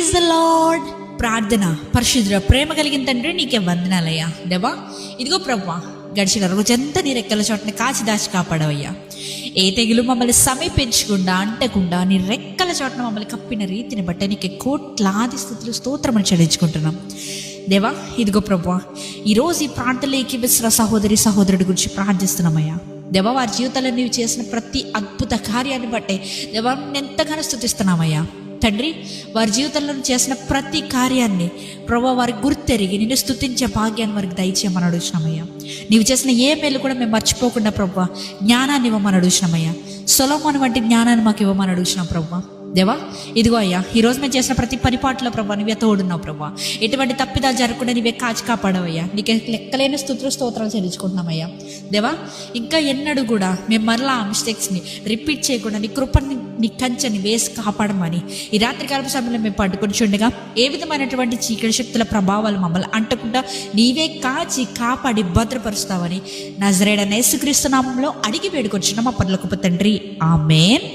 Praise the lord. ప్రార్థన. పరిశుద్ధ ప్రేమ కలిగిన తండ్రి నీకే వందనాలయ్యా. దేవా ఇదిగో ప్రభువా, గడిచిన రోజంతా నీ రెక్కల చోటని కాచి దాచి కాపాడవయ్యా. ఏ తెగులు మమ్మల్ని సమీపించకుండా అంటకుండా నీ రెక్కల చోటన మమ్మల్ని కప్పిన రీతిని బట్టి నీకే కోట్లాది స్థుతులు స్తోత్రమని చెల్లించుకుంటున్నాం. దేవా ఇదిగో ప్రభువా, ఈరోజు ఈ ప్రార్థనలోకి విశ్ర సహోదరుడి గురించి ప్రార్థిస్తున్నామయ్యా. దేవా వారి జీవితాల్లో నీవు చేసిన ప్రతి అద్భుత కార్యాన్ని బట్టే దేవా ఎంతగానో స్తుతిస్తున్నామయ్యా. తండ్రి, వారి జీవితంలో చేసిన ప్రతి కార్యాన్ని ప్రభా వారి గుర్తెరిగి నిన్ను స్తుతించే భాగ్యాన్ని వారికి దయచేయమని అడుగుతున్నామయ్యా. నీవు చేసిన ఏ మేలు కూడా మేము మర్చిపోకుండా ప్రభా జ్ఞానాన్ని ఇవ్వమని అడుగుతున్నామయ్యా. సొలొమోను వంటి జ్ఞానాన్ని మాకు ఇవ్వమని అడుగుతున్నాం ప్రభా. దేవా ఇదిగో అయ్యా, ఈరోజు మేము చేసిన ప్రతి పరిపాట్లో ప్రభా నువ్వే తోడున్నావు ప్రభా. ఎటువంటి తప్పిదాలు జరగకుండా నీవే కాచి కాపాడవయ్యా. నీకే లెక్కలేని స్తోత్రాలు చెల్లించుకుంటున్నామయ్యా. దేవా ఇంకా ఎన్నడూ కూడా మేము మరలా ఆ మిస్టేక్స్ని రిపీట్ చేయకుండా నీ కృపని నీ కంచెని వేసి కాపాడమని ఈ రాత్రికాల సమయంలో మేము పట్టుకొని చూడగా ఏ విధమైనటువంటి చీకటి శక్తుల ప్రభావాలు మమ్మల్ని అంటకుండా నీవే కాచి కాపాడి భద్రపరుస్తావని నజరేయుడైన యేసుక్రీస్తు నామములో అడిగి వేడుకొచ్చున్నాం మా పరలోకపు తండ్రి. ఆమేన్.